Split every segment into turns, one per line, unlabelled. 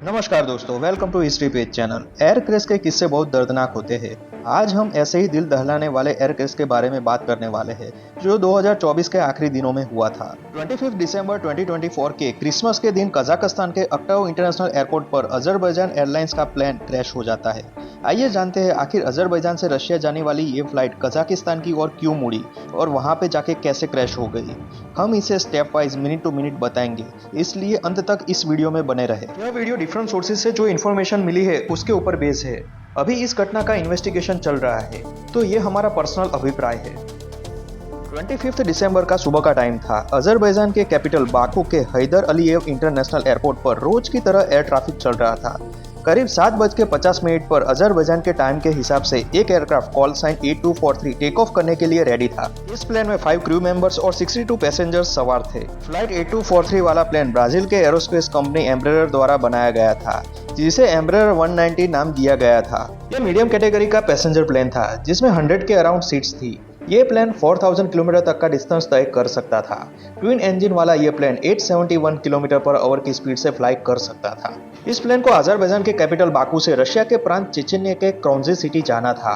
नमस्कार दोस्तों, welcome to History Page channel. Air crash के किस्से बहुत दर्दनाक होते हैं। आज हम ऐसे ही दिल दहलाने वाले एयर क्रैश के बारे में बात करने वाले हैं जो 2024 के आखिरी दिनों में हुआ था। 25 दिसंबर 2024 के क्रिसमस के दिन कजाकिस्तान के अक्टाउ इंटरनेशनल एयरपोर्ट पर अजरबैजान एयरलाइंस का प्लेन क्रैश हो जाता है। आइए जानते हैं आखिर अजरबैजान से रशिया जाने वाली ये फ्लाइट कजाकिस्तान की ओर क्यों मुड़ी और वहां पे जाके कैसे क्रैश हो गई। हम इसे step wise minute to minute बताएंगे, इसलिए अंत तक इस वीडियो में बने रहे। यह वीडियो डिफरेंट सोर्सेज से जो इन्फॉर्मेशन मिली है उसके ऊपर बेस है। अभी इस घटना का इन्वेस्टिगेशन चल रहा है, तो ये हमारा पर्सनल अभिप्राय है। 25 दिसंबर का सुबह का टाइम था। अजरबैजान के कैपिटल बाकू के हैदर अलीयेव इंटरनेशनल एयरपोर्ट पर रोज की तरह एयर ट्रैफिक चल रहा था। करीब 7:50 पर अजरबैजान के टाइम के हिसाब से एक aircraft call sign 8243 take off करने के लिए रेडी था। इस प्लेन में 5 क्रू मेंबर्स और 62 पैसेंजर्स सवार थे। फ्लाइट 8243 वाला प्लेन ब्राजील के एरोस्पेस कंपनी एम्ब्रेयर द्वारा बनाया गया था, जिसे एम्ब्रेयर 190 नाम दिया गया था। यह मीडियम कैटेगरी का पैसेंजर प्लेन था जिसमें 100 के अराउंड सीट्स थी। ये प्लेन 4000 किलोमीटर तक का डिस्टेंस तय कर सकता था। ट्विन इंजन वाला ये प्लेन 871 किलोमीटर पर आवर की स्पीड से फ्लाई कर सकता था। इस प्लेन को अजरबैजान के कैपिटल बाकू से रशिया के प्रांत चेचन्या के क्रोंजी सिटी जाना था।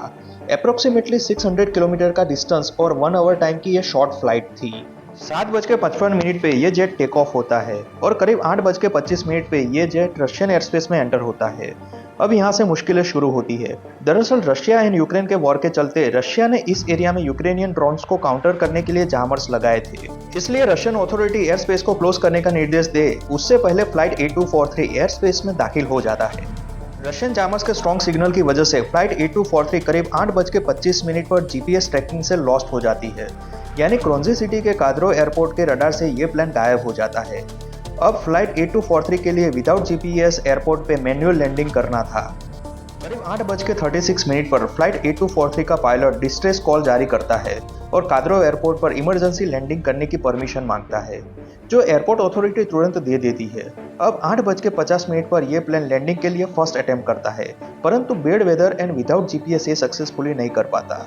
अप्रोक्सीमेटली 600 किलोमीटर का डिस्टेंस और 1 आवर टाइम की यह शॉर्ट फ्लाइट थी। 7:55 पे ये जेट टेक ऑफ होता है और करीब 8:25 पे ये जेट रशियन एयरस्पेस में एंटर होता है। अब यहाँ से मुश्किलें शुरू होती है। दरअसल रशिया एंड यूक्रेन के वॉर के चलते रशिया ने इस एरिया में यूक्रेनियन ड्रोन्स को काउंटर करने के लिए जामर्स लगाए थे। इसलिए रशियन अथॉरिटी एयर स्पेस को क्लोज करने का निर्देश दे उससे पहले फ्लाइट 8243 एयर स्पेस में दाखिल हो जाता है। रशियन जामर्स के स्ट्रॉन्ग सिग्नल की वजह से फ्लाइट 8243 करीब 8:25 पर जीपीएस ट्रैकिंग से लॉस्ट हो जाती है, यानी क्रोंजी सिटी के काद्रो एयरपोर्ट के रडार से ये प्लेन गायब हो जाता है। अब फ्लाइट 8243 के लिए विदाउट जीपीएस एयरपोर्ट पे मैनुअल लैंडिंग करना था। करीब 8:36 पर फ्लाइट 8243 का पायलट डिस्ट्रेस कॉल जारी करता है और काद्रो एयरपोर्ट पर इमरजेंसी लैंडिंग करने की परमिशन मांगता है, जो एयरपोर्ट अथॉरिटी तुरंत दे देती है। अब 8:50 पर यह प्लेन लैंडिंग के लिए फर्स्ट अटेम्प्ट करता है, परंतु bad weather and without GPS ये सक्सेसफुली नहीं कर पाता।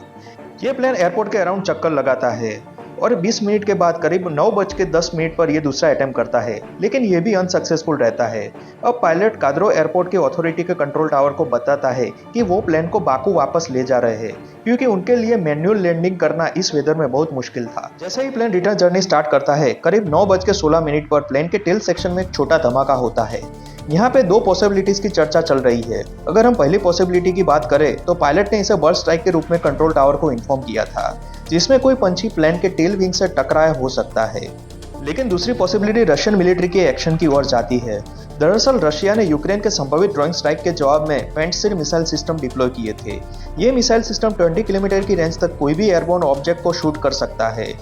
ये प्लेन एयरपोर्ट के अराउंड चक्कर लगाता है और 20 मिनट के बाद करीब 9:10 पर यह दूसरा अटेम्प्ट करता है, लेकिन यह भी अनसक्सेसफुल रहता है। अब पायलट काद्रो एयरपोर्ट के अथॉरिटी के कंट्रोल टावर को बताता है कि वो प्लेन को बाकू वापस ले जा रहे हैं, क्योंकि उनके लिए मैनुअल लैंडिंग करना इस वेदर में बहुत मुश्किल था। जैसे ही प्लेन रिटर्न जर्नी स्टार्ट करता है, करीब 9:16 पर प्लेन के टेल सेक्शन में एक छोटा धमाका होता है। यहाँ पे 2 पॉसिबिलिटीज की चर्चा चल रही है। अगर हम पहली पॉसिबिलिटी की बात करें तो पायलट ने इसे बर्ड स्ट्राइक के रूप में कंट्रोल टावर को इन्फॉर्म किया था, जिसमें कोई पंछी प्लेन के टेल विंग से टकराया हो सकता है। लेकिन दूसरी पॉसिबिलिटी रशियन मिलिट्री के एक्शन की ओर जाती है। दरअसल रशिया ने यूक्रेन के संभावित ड्राइंग स्ट्राइक के जवाब में पेंटसिर मिसाइल सिस्टम डिप्लॉय किए थे। ये मिसाइल सिस्टम 20 किलोमीटर की रेंज तक कोई भी एयरबोर्न ऑब्जेक्ट को शूट कर सकता है।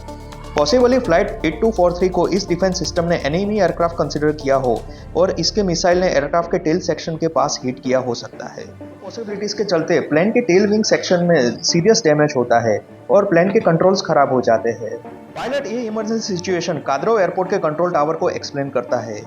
पॉसिबली फ्लाइट 8243 को इस डिफेंस सिस्टम ने एनिमी एयरक्राफ्ट कंसीडर किया हो और इसके मिसाइल ने एयरक्राफ्ट के टेल सेक्शन के पास हिट किया हो सकता है। पॉसिबिलिटीज के चलते प्लेन के टेल विंग सेक्शन में सीरियस डैमेज होता है और प्लेन के कंट्रोल्स खराब हो जाते हैं। पायलट ये इमरजेंसी सिचुएशन काद्रो एयरपोर्ट के कंट्रोल टावर को एक्सप्लेन करता है,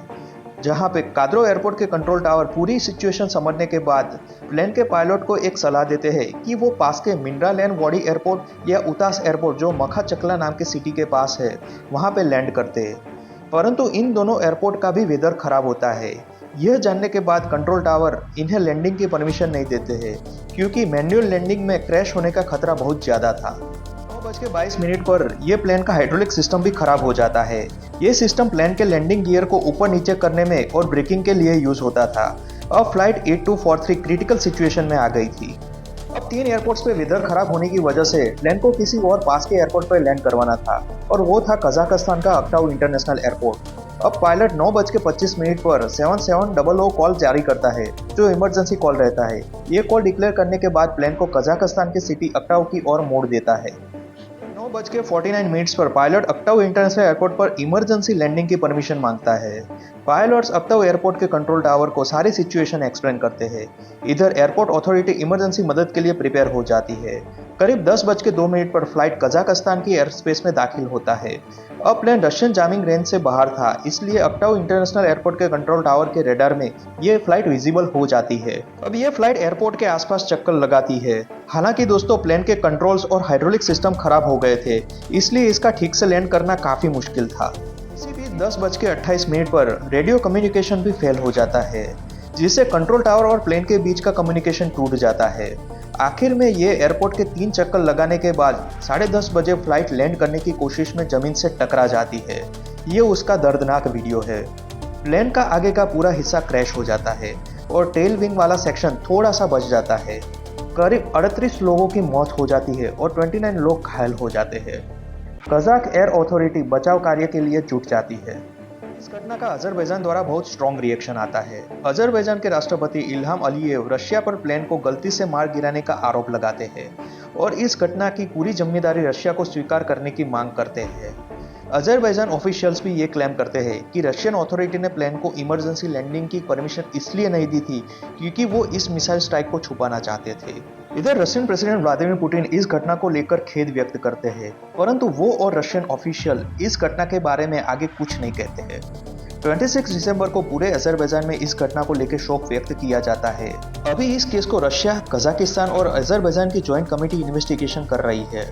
जहां पे काद्रो एयरपोर्ट के कंट्रोल टावर पूरी सिचुएशन समझने के बाद प्लेन के पायलट को एक सलाह देते हैं कि वो पास के मिंड्रालैंड वॉडी एयरपोर्ट या उतास एयरपोर्ट जो मखाचकला नाम के सिटी के पास है वहां पे लैंड करते हैं। परंतु इन दोनों एयरपोर्ट का भी वेदर खराब होता है। यह जानने के बाद कंट्रोल टावर इन्हें लैंडिंग की परमिशन नहीं देते हैं, क्योंकि मैनुअल लैंडिंग में क्रैश होने का खतरा बहुत ज़्यादा था। 9:22 पर यह प्लेन का हाइड्रोलिक सिस्टम भी खराब हो जाता है। ये सिस्टम प्लेन के लैंडिंग गियर को ऊपर नीचे करने में और ब्रेकिंग के लिए यूज होता था। अब फ्लाइट 8243 क्रिटिकल सिचुएशन में आ गई थी। अब 3 एयरपोर्ट्स पे वेदर खराब होने की वजह से प्लेन को किसी और पास के एयरपोर्ट पर लैंड करवाना था, और वो था कजाकिस्तान का अक्टाउ इंटरनेशनल एयरपोर्ट। अब पायलट 9:25 पर 7700 कॉल जारी करता है, जो इमरजेंसी कॉल रहता है। ये कॉल डिक्लेयर करने के बाद प्लेन को कजाकिस्तान के सिटी अक्टाउ की ओर मोड़ देता है। 9:49 पर पायलट अक्टाउ इंटरनेशनल एयरपोर्ट पर इमरजेंसी लैंडिंग की परमिशन मांगता है। पायलट्स अक्टाउ एयरपोर्ट के कंट्रोल टावर को सारी सिचुएशन एक्सप्लेन करते हैं। इधर एयरपोर्ट अथॉरिटी इमरजेंसी मदद के लिए प्रिपेयर हो जाती है। करीब 10:02 पर फ्लाइट कजाकिस्तान की एयर स्पेस में दाखिल होता है। अब प्लेन रशियन जामिंग रेंज से बाहर था, इसलिए अक्टाउ इंटरनेशनल एयरपोर्ट के कंट्रोल टावर के रेडार में ये फ्लाइट विजिबल हो जाती है। अब ये फ्लाइट एयरपोर्ट के आसपास चक्कर लगाती है। हालांकि दोस्तों, प्लेन के कंट्रोल्स और हाइड्रोलिक सिस्टम खराब हो गए थे, इसलिए इसका ठीक से लैंड करना काफी मुश्किल था। इसी बीच 10:28 पर रेडियो कम्युनिकेशन भी फेल हो जाता है। जिससे कंट्रोल टावर और प्लेन के बीच का कम्युनिकेशन टूट जाता है। आखिर में ये एयरपोर्ट के 3 चक्कर लगाने के बाद 10:30 बजे फ्लाइट लैंड करने की कोशिश में जमीन से टकरा जाती है। ये उसका दर्दनाक वीडियो है। प्लेन का आगे का पूरा हिस्सा क्रैश हो जाता है और टेल विंग वाला सेक्शन थोड़ा सा बच जाता है। करीब 38 लोगों की मौत हो जाती है और 29 लोग घायल हो जाते हैं। कजाक एयर अथॉरिटी बचाव कार्य के लिए जुट जाती है। इस घटना का अजरबैजान द्वारा बहुत स्ट्रॉन्ग रिएक्शन आता है। अजरबैजान के राष्ट्रपति इल्हाम अलीयेव रशिया पर प्लेन को गलती से मार गिराने का आरोप लगाते हैं और इस घटना की पूरी जिम्मेदारी रशिया को स्वीकार करने की मांग करते हैं। अजरबैजान ऑफिशियल्स भी ये क्लेम करते हैं कि रशियन अथॉरिटी ने प्लेन को इमरजेंसी लैंडिंग की परमिशन इसलिए नहीं दी थी क्योंकि वो इस मिसाइल स्ट्राइक को छुपाना चाहते थे। इधर रशियन प्रेसिडेंट व्लादिमीर पुतिन इस घटना को लेकर खेद व्यक्त करते हैं, परंतु वो और रशियन ऑफिशियल इस घटना के बारे में आगे कुछ नहीं कहते हैं। 26 दिसंबर को पूरे अजरबैजान में इस घटना को लेकर शोक व्यक्त किया जाता है। अभी इस केस को रशिया, कजाकिस्तान और अजरबैजान की ज्वाइंट कमेटी इन्वेस्टिगेशन कर रही है।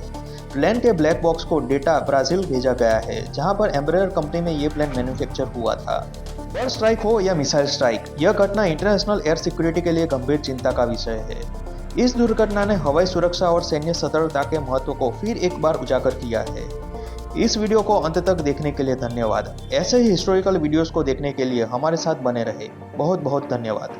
प्लेन के ब्लैक बॉक्स को डेटा ब्राजील भेजा गया है, जहां पर एम्ब्रेयर कंपनी में ये प्लेन मैन्युफैक्चर हुआ था। बर्ड स्ट्राइक हो या मिसाइल स्ट्राइक, यह घटना इंटरनेशनल एयर सिक्योरिटी के लिए गंभीर चिंता का विषय है। इस दुर्घटना ने हवाई सुरक्षा और सैन्य सतर्कता के महत्व को फिर एक बार उजागर किया है। इस वीडियो को अंत तक देखने के लिए धन्यवाद। ऐसे ही हिस्टोरिकल वीडियोस को देखने के लिए हमारे साथ बने रहे। बहुत बहुत धन्यवाद।